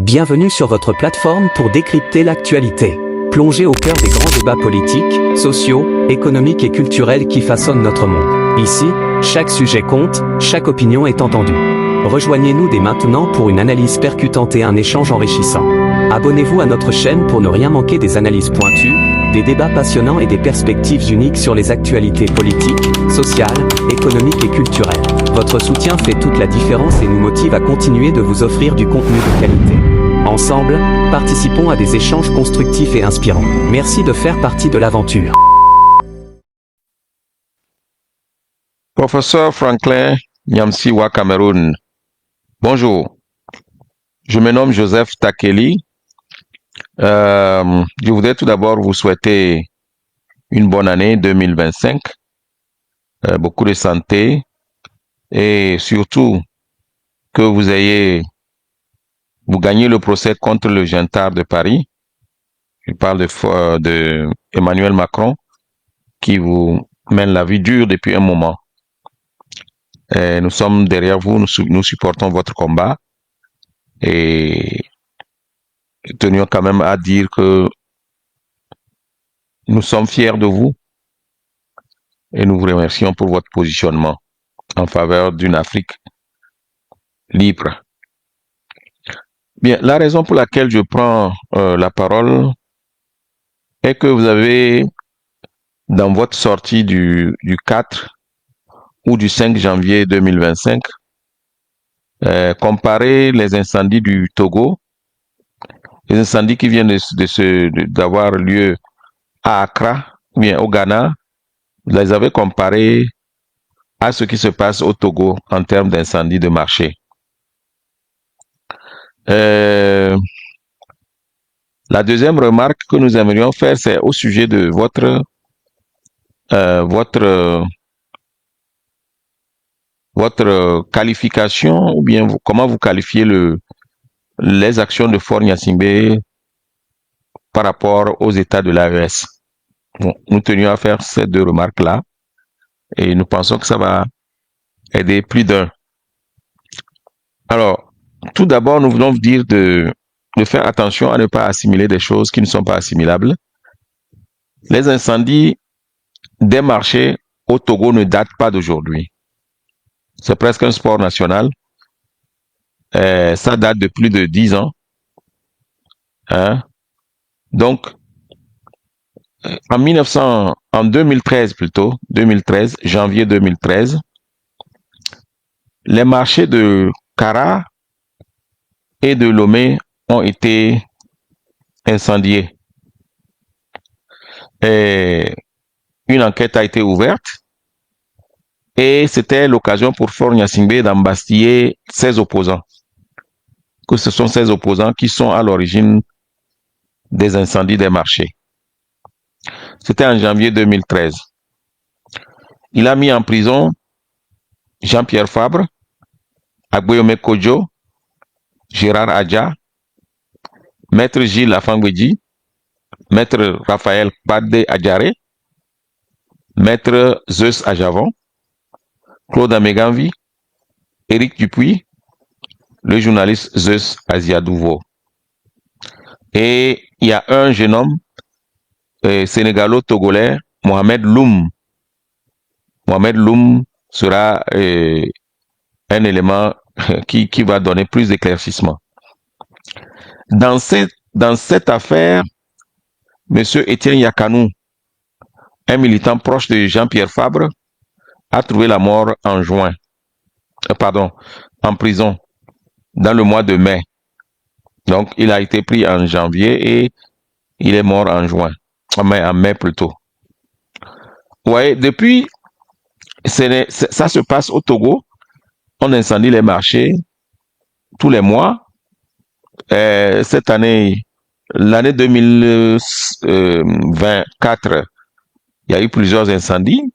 Bienvenue sur votre plateforme pour décrypter l'actualité. Plongez au cœur des grands débats politiques, sociaux, économiques et culturels qui façonnent notre monde. Ici, chaque sujet compte, chaque opinion est entendue. Rejoignez-nous dès maintenant pour une analyse percutante et un échange enrichissant. Abonnez-vous à notre chaîne pour ne rien manquer des analyses pointues, des débats passionnants et des perspectives uniques sur les actualités politiques, sociales, économiques et culturelles. Votre soutien fait toute la différence et nous motive à continuer de vous offrir du contenu de qualité. Ensemble, participons à des échanges constructifs et inspirants. Merci de faire partie de l'aventure. Professeur Franklin Nyamsiwa Cameroun, bonjour. Je me nomme Joseph Takeli. Je voudrais tout d'abord vous souhaiter une bonne année 2025, beaucoup de santé et surtout que vous gagnez le procès contre le Gentard de Paris. Je parle de Emmanuel Macron qui vous mène la vie dure depuis un moment. Nous sommes derrière vous, nous supportons votre combat et tenions quand même à dire que nous sommes fiers de vous et nous vous remercions pour votre positionnement en faveur d'une Afrique libre. Bien, la raison pour laquelle je prends la parole est que vous avez, dans votre sortie du 4 ou du 5 janvier 2025, comparé les incendies du Togo, les incendies qui viennent d'avoir lieu à Accra, ou bien au Ghana, vous les avez comparés à ce qui se passe au Togo en termes d'incendie de marché. La deuxième remarque que nous aimerions faire, c'est au sujet de votre qualification, ou bien comment vous qualifiez les actions de Faure Gnassingbé par rapport aux États de l'AES. Bon, nous tenions à faire ces deux remarques-là et nous pensons que ça va aider plus d'un. Alors, tout d'abord, nous voulons vous dire de faire attention à ne pas assimiler des choses qui ne sont pas assimilables. Les incendies des marchés au Togo ne datent pas d'aujourd'hui. C'est presque un sport national. Ça date de plus de 10 ans. Donc, en 2013 plutôt, janvier 2013, les marchés de Kara et de Lomé ont été incendiés. Et une enquête a été ouverte et c'était l'occasion pour Faure Gnassingbé d'embastiller ses opposants. Que ce sont ces opposants qui sont à l'origine des incendies des marchés. C'était en janvier 2013. Il a mis en prison Jean-Pierre Fabre, Agboyome Kodjo, Gérard Adja, Maître Gilles Afangwedji, Maître Raphaël Badé Adjaré, Maître Zeus Ajavon, Claude Améganvi, Éric Dupuis, le journaliste Zeus Aziadouvo. Et il y a un jeune homme sénégalo-togolais, Mohamed Loum. Mohamed Loum sera un élément qui va donner plus d'éclaircissement. Dans cette affaire, M. Étienne Yakanou, un militant proche de Jean-Pierre Fabre, a trouvé la mort en prison, dans le mois de mai. Donc, il a été pris en janvier et il est mort en mai plutôt. Ouais, depuis, ça se passe au Togo. On incendie les marchés tous les mois. Cette année, l'année 2024, il y a eu plusieurs incendies.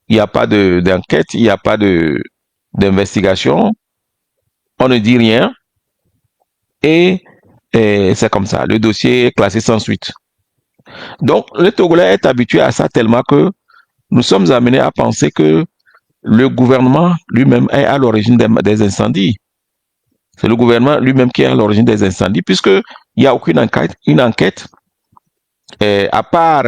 Il n'y a pas d'enquête, il n'y a pas d'investigation. On ne dit rien. Et c'est comme ça. Le dossier est classé sans suite. Donc, le Togolais est habitué à ça tellement que nous sommes amenés à penser que le gouvernement lui-même est à l'origine des incendies. C'est le gouvernement lui-même qui est à l'origine des incendies, puisqu'il n'y a aucune enquête à part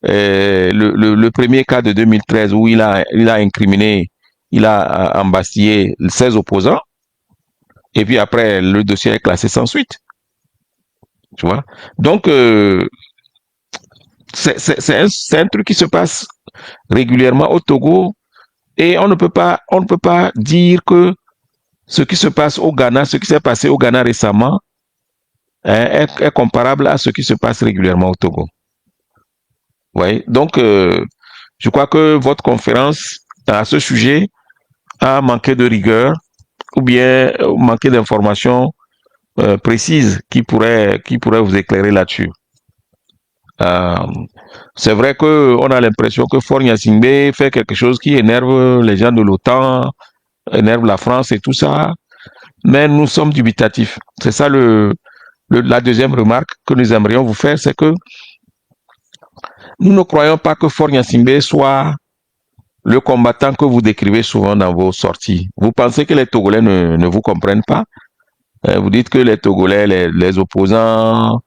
le premier cas de 2013 où il a incriminé, il a embastillé 16 opposants, et puis après, le dossier est classé sans suite. Tu vois? Donc, c'est un truc qui se passe régulièrement au Togo, et on ne peut pas dire que ce qui se passe au Ghana, ce qui s'est passé au Ghana récemment, est comparable à ce qui se passe régulièrement au Togo. Ouais. Donc, je crois que votre conférence à ce sujet a manqué de rigueur ou bien manqué d'informations précises qui pourraient vous éclairer là-dessus. C'est vrai que on a l'impression que Faure Gnassingbé fait quelque chose qui énerve les gens de l'OTAN, énerve la France et tout ça, mais nous sommes dubitatifs. C'est ça la deuxième remarque que nous aimerions vous faire, c'est que nous ne croyons pas que Faure Gnassingbé soit le combattant que vous décrivez souvent dans vos sorties. Vous pensez que les Togolais ne vous comprennent pas? Vous dites que les Togolais, les opposants,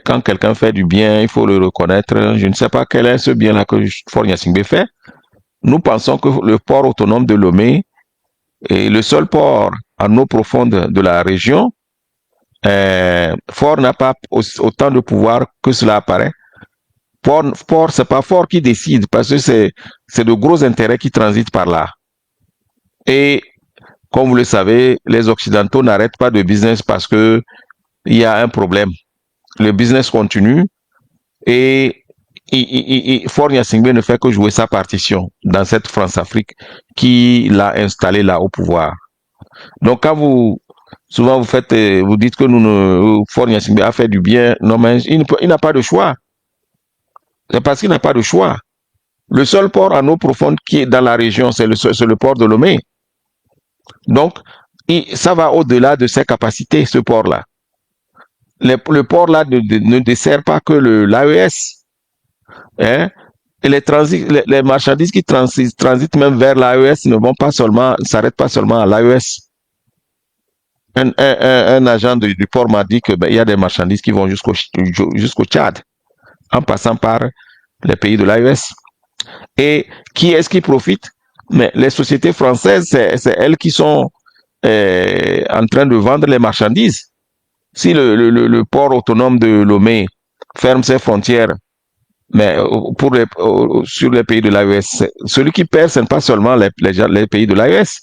quand quelqu'un fait du bien, il faut le reconnaître. Je ne sais pas quel est ce bien-là que Faure Gnassingbé fait. Nous pensons que le port autonome de Lomé est le seul port en eau profonde de la région. Faure n'a pas autant de pouvoir que cela apparaît. Port, c'est pas Faure qui décide parce que c'est de gros intérêts qui transitent par là. Et comme vous le savez, les Occidentaux n'arrêtent pas de business parce que il y a un problème. Le business continue et Faure Gnassingbé ne fait que jouer sa partition dans cette France-Afrique qui l'a installé là au pouvoir. Donc quand souvent vous dites que Faure Gnassingbé a fait du bien, non mais il n'a pas de choix. C'est parce qu'il n'a pas de choix. Le seul port en eau profonde qui est dans la région, c'est le port de Lomé. Donc, ça va au-delà de ses capacités, ce port-là. Le port-là ne dessert pas que l'AES. Hein? Et les marchandises qui transitent même vers l'AES ne s'arrêtent pas seulement à l'AES. Un agent du port m'a dit que il y a des marchandises qui vont jusqu'au Tchad, en passant par les pays de l'AES. Et qui est-ce qui profite? Mais les sociétés françaises, c'est elles qui sont en train de vendre les marchandises. Si le port autonome de Lomé ferme ses frontières, mais sur les pays de l'AES, celui qui perd, ce n'est pas seulement les pays de l'AES.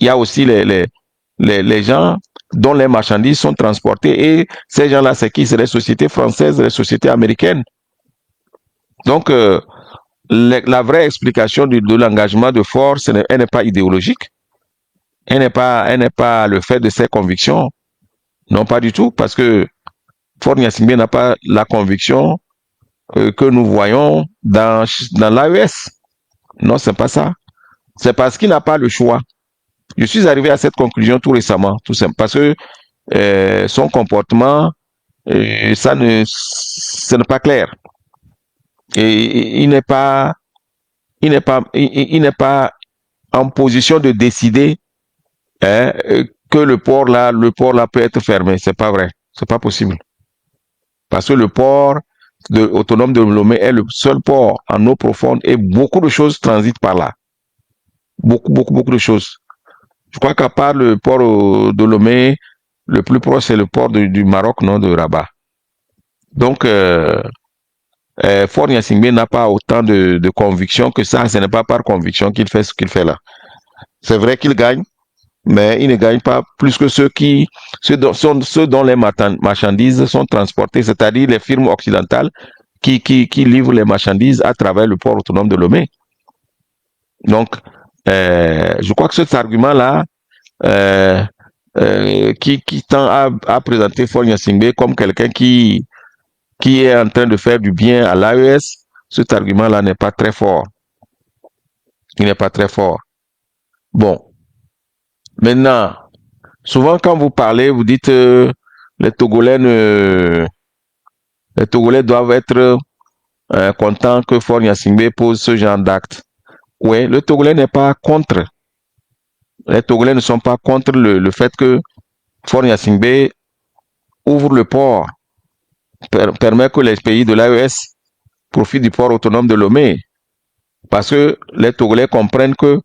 Il y a aussi les gens dont les marchandises sont transportées, et ces gens-là, c'est qui? C'est les sociétés françaises, les sociétés américaines. Donc, la vraie explication de l'engagement de Faure, elle n'est pas idéologique. Elle n'est pas le fait de ses convictions. Non, pas du tout, parce que Faure Gnassingbé n'a pas la conviction que nous voyons dans l'AES. Non, c'est pas ça. C'est parce qu'il n'a pas le choix. Je suis arrivé à cette conclusion tout récemment, tout simple, parce que son comportement, ce n'est pas clair. Et il n'est pas en position de décider que le port là peut être fermé. C'est pas vrai. C'est pas possible. Parce que le port autonome de Lomé est le seul port en eau profonde et beaucoup de choses transitent par là. Beaucoup de choses. Je crois qu'à part le port de Lomé, le plus proche, c'est le port du Maroc, non, de Rabat. Donc, Faure Gnassingbé n'a pas autant de conviction que ça. Ce n'est pas par conviction qu'il fait ce qu'il fait là. C'est vrai qu'il gagne, mais il ne gagne pas plus que ceux dont les marchandises sont transportées, c'est-à-dire les firmes occidentales qui livrent les marchandises à travers le port autonome de Lomé. Donc, je crois que cet argument-là, qui tend à présenter Faure Gnassingbé comme quelqu'un qui est en train de faire du bien à l'AES, cet argument-là n'est pas très fort. Il n'est pas très fort. Bon. Maintenant, souvent quand vous parlez, vous dites les Togolais doivent être contents que Faure Gnassingbé pose ce genre d'acte. Oui, le Togolais n'est pas contre Les Togolais ne sont pas contre le fait que Faure Gnassingbé ouvre le port, permet que les pays de l'AES profitent du port autonome de Lomé. Parce que les Togolais comprennent que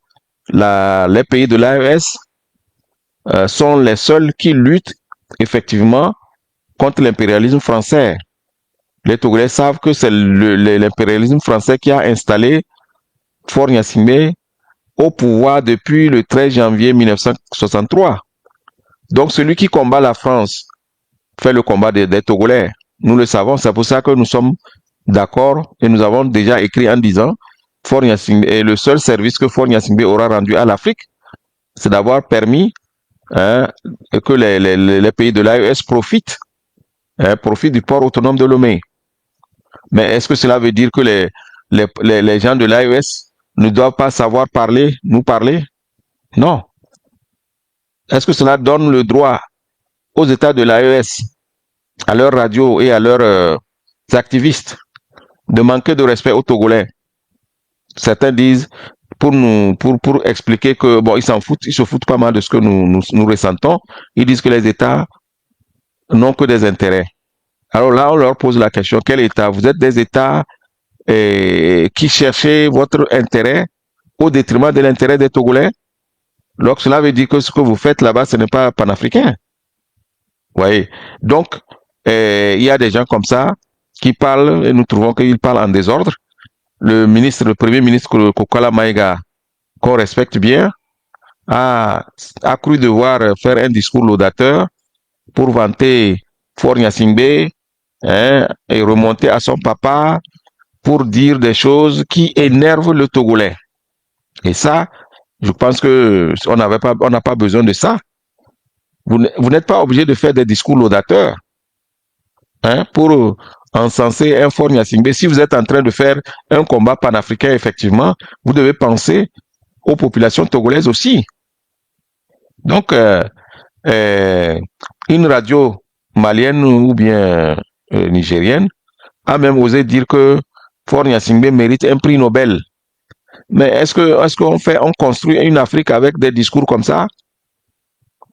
les pays de l'AES sont les seuls qui luttent effectivement contre l'impérialisme français. Les Togolais savent que c'est l'impérialisme français qui a installé Faure Gnassingbé au pouvoir depuis le 13 janvier 1963. Donc celui qui combat la France fait le combat des Togolais. Nous le savons, c'est pour ça que nous sommes d'accord et nous avons déjà écrit en disant Faure Gnassingbé, et le seul service que Faure Gnassingbé aura rendu à l'Afrique, c'est d'avoir permis que les pays de l'AES profitent du port autonome de Lomé. Mais est-ce que cela veut dire que les gens de l'AES ne doivent pas savoir parler, nous parler? Non. Est-ce que cela donne le droit aux États de l'AES, à leurs radios et à leurs activistes, de manquer de respect aux Togolais? Certains disent, pour expliquer que, bon, ils se foutent pas mal de ce que nous ressentons. Ils disent que les États n'ont que des intérêts. Alors là, on leur pose la question, quel État? Vous êtes des États qui cherchez votre intérêt au détriment de l'intérêt des Togolais? Donc cela veut dire que ce que vous faites là-bas, ce n'est pas panafricain. Vous voyez? Donc, il y a des gens comme ça qui parlent, et nous trouvons qu'ils parlent en désordre. Le premier ministre Kokala Maïga, qu'on respecte bien, a cru devoir faire un discours laudateur pour vanter Faure Gnassingbé et remonter à son papa pour dire des choses qui énervent le Togolais. Et ça, je pense que on n'a pas besoin de ça. Vous n'êtes pas obligé de faire des discours laudateurs pour encenser un Faure Gnassingbé. Si vous êtes en train de faire un combat panafricain, effectivement, vous devez penser aux populations togolaises aussi. Donc, une radio malienne ou bien nigérienne a même osé dire que Faure Gnassingbé mérite un prix Nobel. Mais est-ce qu'on construit une Afrique avec des discours comme ça?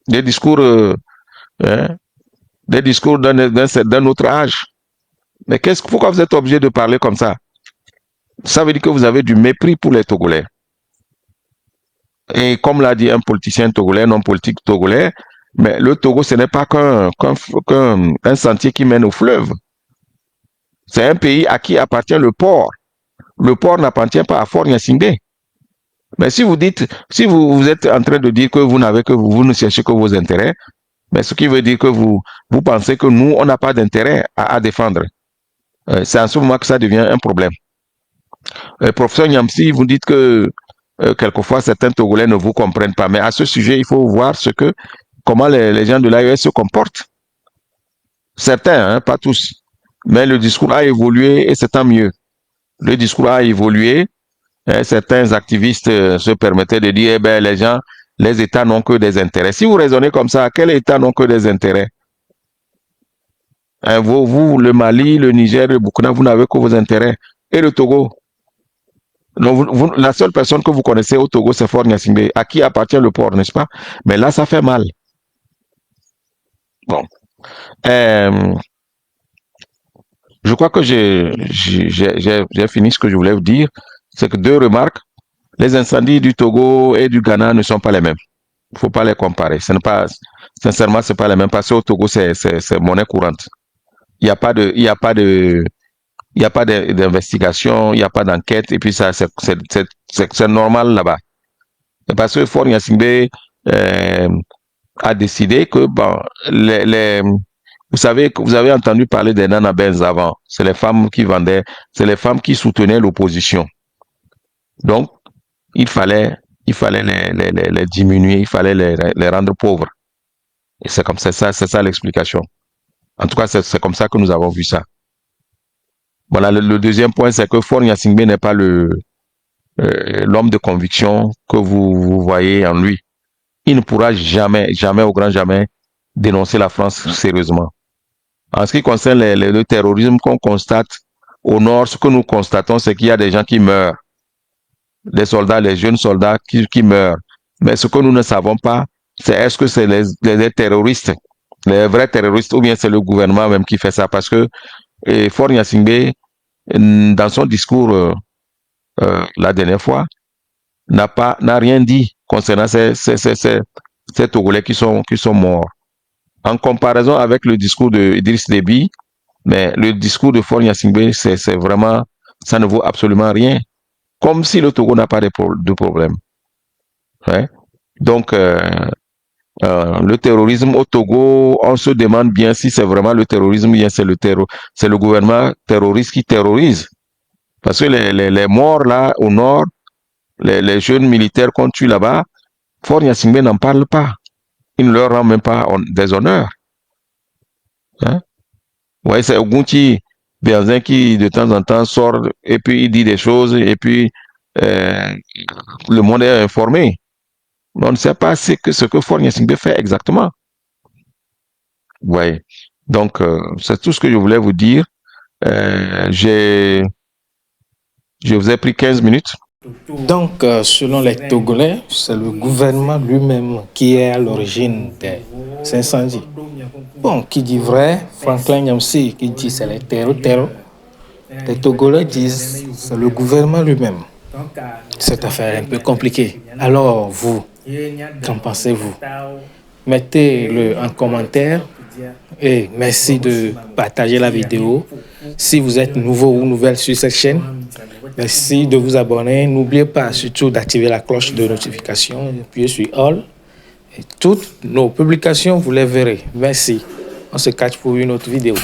Des discours d'un autre âge? Mais pourquoi vous êtes obligé de parler comme ça? Ça veut dire que vous avez du mépris pour les Togolais. Et comme l'a dit un politicien togolais, non politique togolais, mais le Togo, ce n'est pas qu'un sentier qui mène au fleuve. C'est un pays à qui appartient le port. Le port n'appartient pas à Faure Gnassingbé. Mais si vous êtes en train de dire que vous ne cherchez que vos intérêts, mais ce qui veut dire que vous pensez que nous, on n'a pas d'intérêt à défendre. C'est en ce moment que ça devient un problème. Professeur Nyamsi, vous dites que quelquefois certains Togolais ne vous comprennent pas. Mais à ce sujet, il faut voir comment les gens de l'AES se comportent. Certains, pas tous. Mais le discours a évolué et c'est tant mieux. Le discours a évolué. Certains activistes se permettaient de dire, les États n'ont que des intérêts. Si vous raisonnez comme ça, quels États n'ont que des intérêts? Vous, le Mali, le Niger, le Burkina, vous n'avez que vos intérêts. Et le Togo? Donc, la seule personne que vous connaissez au Togo, c'est Faure Gnassingbé, à qui appartient le port, n'est-ce pas? Mais là, ça fait mal. Bon. Je crois que j'ai fini ce que je voulais vous dire. C'est que deux remarques. Les incendies du Togo et du Ghana ne sont pas les mêmes. Il ne faut pas les comparer. Sincèrement, ce n'est pas les mêmes. Parce qu'au Togo, c'est monnaie courante. Il n'y a pas d'investigation, il n'y a pas d'enquête, et puis ça, c'est normal là-bas. Parce que Faure Gnassingbé a décidé que, vous savez, vous avez entendu parler des Nana Benz avant. C'est les femmes qui vendaient, c'est les femmes qui soutenaient l'opposition. Donc, il fallait les diminuer, il fallait les rendre pauvres. Et c'est ça l'explication. En tout cas, c'est comme ça que nous avons vu ça. Voilà, le deuxième point, c'est que Faure Gnassingbé n'est pas l'homme de conviction que vous voyez en lui. Il ne pourra jamais, jamais, au grand jamais, dénoncer la France sérieusement. En ce qui concerne le terrorisme qu'on constate au nord, ce que nous constatons, c'est qu'il y a des gens qui meurent. Des soldats, les jeunes soldats qui meurent. Mais ce que nous ne savons pas, c'est est-ce que c'est les terroristes, les vrais terroristes, ou bien c'est le gouvernement même qui fait ça. Parce que Faure Gnassingbé, dans son discours la dernière fois, n'a rien dit concernant ces Togolais qui sont morts. En comparaison avec le discours de Idriss Déby, mais le discours de Faure Gnassingbé, c'est vraiment, ça ne vaut absolument rien. Comme si le Togo n'a pas de problème. Ouais. Donc, le terrorisme au Togo, on se demande bien si c'est vraiment le terrorisme ou bien c'est le gouvernement terroriste qui terrorise. Parce que les morts là au nord, les jeunes militaires qu'on tue là-bas, Faure Gnassingbé n'en parle pas. Il ne leur rend même pas des honneurs. Hein? Ouais, c'est Ogunti Bianzin qui de temps en temps sort et puis il dit des choses et puis le monde est informé. Mais on ne sait pas ce que Faure Gnassingbé fait exactement. Ouais. Donc, c'est tout ce que je voulais vous dire. Je vous ai pris 15 minutes. Donc, selon les Togolais, c'est le gouvernement lui-même qui est à l'origine des incendies. Bon, qui dit vrai, Franklin Nyamsi qui dit c'est les terreaux. Les Togolais disent c'est le gouvernement lui-même. Cette affaire est un peu compliquée. Alors, vous, qu'en pensez-vous? Mettez-le en commentaire et merci de partager la vidéo. Si vous êtes nouveau ou nouvelle sur cette chaîne, merci de vous abonner. N'oubliez pas surtout d'activer la cloche de notification, appuyez sur All. Et toutes nos publications, vous les verrez. Merci. On se catch pour une autre vidéo.